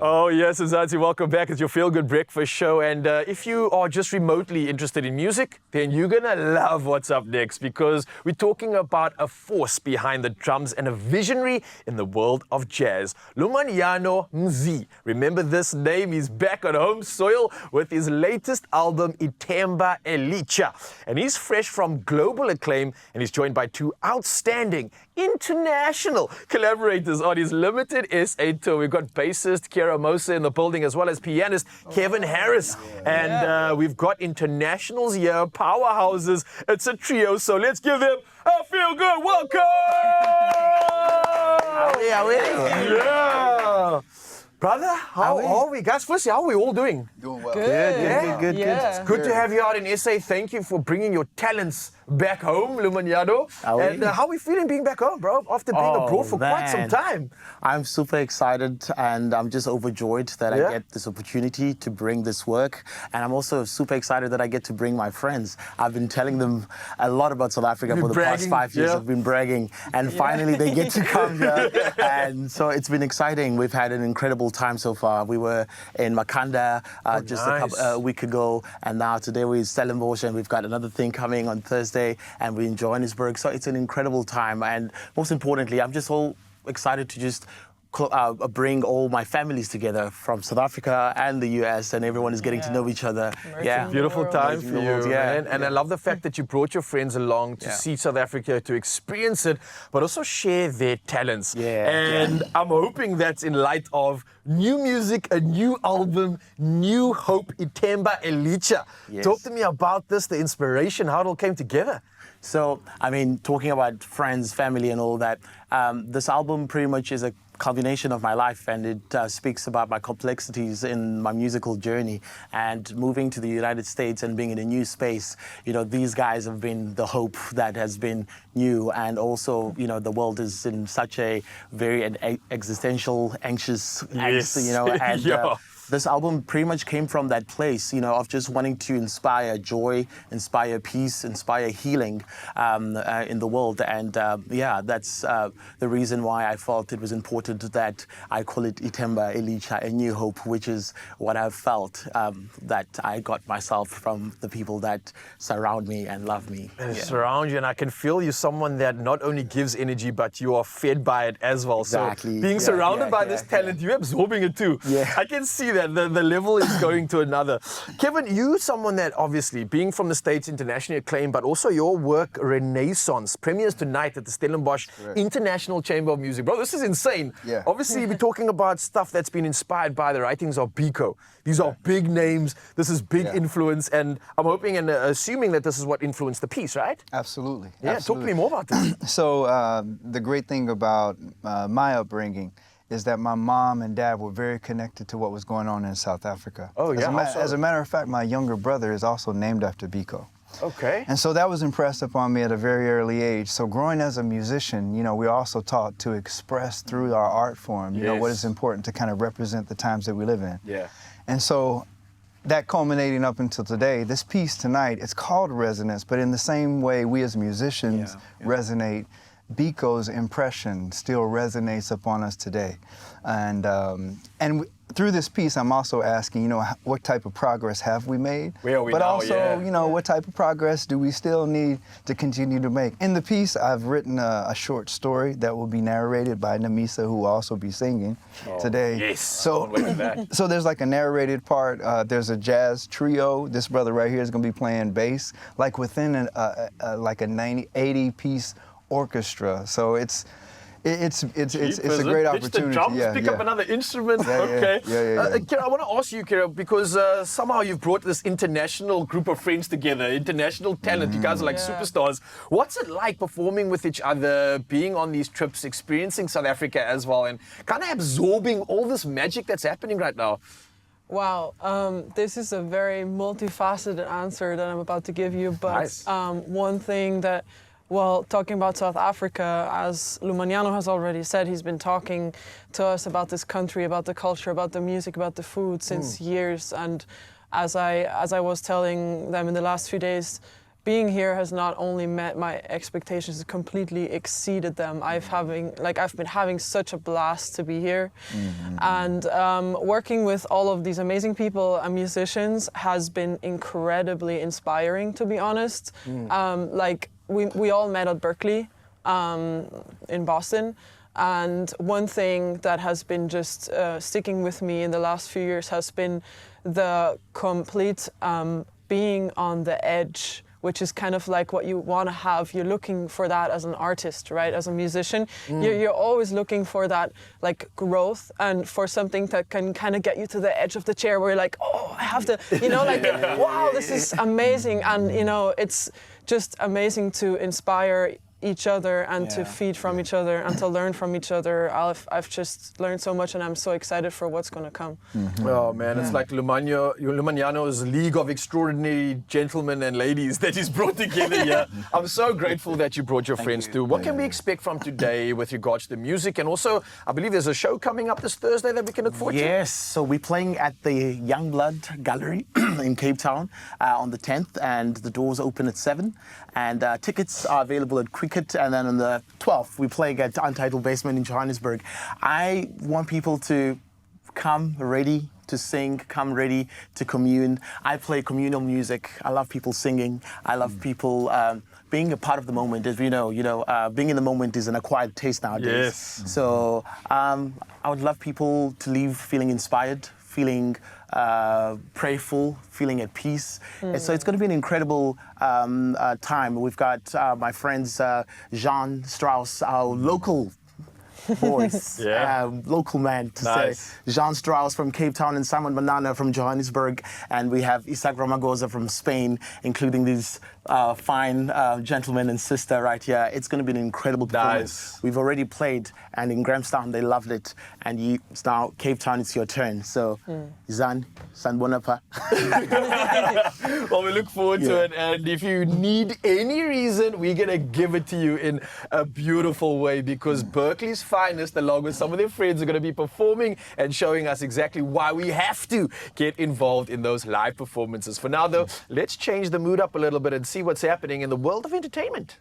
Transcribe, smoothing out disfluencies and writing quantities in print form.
Oh yes, Azanti, welcome back. It's your Feel Good Breakfast show. And if you are just remotely interested in music, then you're going to love what's up next, because we're talking about a force behind the drums and a visionary in the world of jazz. Lumanyano Mzi. Remember this name? He's back on home soil with his latest album, Ithemba Elitsha. And he's fresh from global acclaim, and he's joined by two outstanding international collaborators on his limited SA tour. We've got bassist Kira Mosa in the building, as well as pianist Kevin Harris. And we've got internationals here, powerhouses. It's a trio, so let's give them a feel good welcome! Yeah. Brother, how are we? Guys, firstly, how are we all doing? Doing well. Good. It's good to have you out in SA. Thank you for bringing your talents back home, Lumanyano. And how are we feeling being back home, bro, after being abroad for quite some time? I'm super excited, and I'm just overjoyed that I get this opportunity to bring this work. And I'm also super excited that I get to bring my friends. I've been telling them a lot about South Africa for the past 5 years. I've been bragging, and finally they get to come here. And so it's been exciting. We've had an incredible time so far. We were in Makanda a week ago, and now today we're in Stellenbosch, and we've got another thing coming on Thursday, and we're in Johannesburg. So it's an incredible time, and most importantly, I'm just all excited to just bring all my families together from South Africa and the US, and everyone is getting to know each other. Beautiful time for you, man. And I love the fact that you brought your friends along to see South Africa, to experience it, but also share their talents. And I'm hoping that's in light of new music, a new album, New Hope, Ithemba Elitsha. Talk to me about this, the inspiration, how it all came together. So, I mean, talking about friends, family, and all that, this album pretty much is a culmination of my life, and it speaks about my complexities in my musical journey. And moving to the United States and being in a new space, you know, these guys have been the hope that has been new. And also, you know, the world is in such a very existential, anxious, you know, and this album pretty much came from that place, you know, of just wanting to inspire joy, inspire peace, inspire healing in the world. And that's the reason why I felt it was important that I call it Ithemba Elitsha, a new hope, which is what I've felt that I got myself from the people that surround me and love me. Surround you, and I can feel you someone that not only gives energy, but you are fed by it as well. Exactly. So being surrounded by this talent, you're absorbing it too. I can see that the level is going to another. Kevin, you someone that obviously, being from the States, internationally acclaimed, but also your work, Renaissance, premieres tonight at the Stellenbosch International Chamber of Music. Bro, this is insane. Obviously, we're talking about stuff that's been inspired by the writings of Biko. These are big names. This is big influence, and I'm hoping and assuming that this is what influenced the piece, right? Absolutely. Talk to me more about this. So the great thing about my upbringing is that my mom and dad were very connected to what was going on in South Africa. As a matter of fact, my younger brother is also named after Biko. And so that was impressed upon me at a very early age. So growing as a musician, you know, we're also taught to express through our art form, you know, what is important to kind of represent the times that we live in. And so that culminating up until today, this piece tonight, it's called Resonance, but in the same way we as musicians resonate, Biko's impression still resonates upon us today. And through this piece, I'm also asking, you know, what type of progress have we made? Where are we but now? Also, you know, what type of progress do we still need to continue to make? In the piece, I've written a short story that will be narrated by Namisa, who will also be singing today. So there's like a narrated part. There's a jazz trio. This brother right here is going to be playing bass, like within like a 80-piece orchestra. So it's a great opportunity. The drums, pick up another instrument. Kira, I want to ask you, Kira, because somehow you've brought this international group of friends together, international talent. You guys are like superstars. What's it like performing with each other, being on these trips, experiencing South Africa as well, and kind of absorbing all this magic that's happening right now? Wow, this is a very multifaceted answer that I'm about to give you, but one thing that, well, talking about South Africa, as Lumanyano has already said, he's been talking to us about this country, about the culture, about the music, about the food since years. And as I was telling them in the last few days, being here has not only met my expectations, it completely exceeded them. I've been having such a blast to be here. And working with all of these amazing people and musicians has been incredibly inspiring, to be honest. Like we all met at Berkeley in Boston. And one thing that has been just sticking with me in the last few years has been the complete being on the edge, which is kind of like what you want to have. You're looking for that as an artist, right? As a musician, you're always looking for that like growth and for something that can kind of get you to the edge of the chair where you're like, oh, I have to, you know, like, wow, this is amazing. And, you know, it's just amazing to inspire each other and to feed from each other and to learn from each other. I've just learned so much and I'm so excited for what's going to come. Oh man, it's like Lumanyano's League of Extraordinary Gentlemen and Ladies that he's brought together here. I'm so grateful that you brought your friends through. What can we expect from today with regards to the music? And also, I believe there's a show coming up this Thursday that we can look forward to. Yes, so we're playing at the Youngblood Gallery in Cape Town on the 10th, and the doors open at 7. And tickets are available at Cricket, and then on the 12th, we're playing at Untitled Basement in Johannesburg. I want people to come ready to sing, come ready to commune. I play communal music. I love people singing. I love people being a part of the moment. As we know, being in the moment is an acquired taste nowadays. Yes. So I would love people to leave feeling inspired, feeling prayerful, feeling at peace. And so it's going to be an incredible time. We've got my friends Jean Strauss, our local voice, local man to say. Jean Strauss from Cape Town and Simon Manana from Johannesburg. And we have Isaac Ramagosa from Spain, including these fine gentleman and sister right here. It's going to be an incredible performance. We've already played, and in Grahamstown they loved it. And now Cape Town, it's your turn. So, Zan Bonapa. Well, we look forward to it. And if you need any reason, we're going to give it to you in a beautiful way, because Berkeley's finest, along with some of their friends, are going to be performing and showing us exactly why we have to get involved in those live performances. For now, though, let's change the mood up a little bit and see what's happening in the world of entertainment.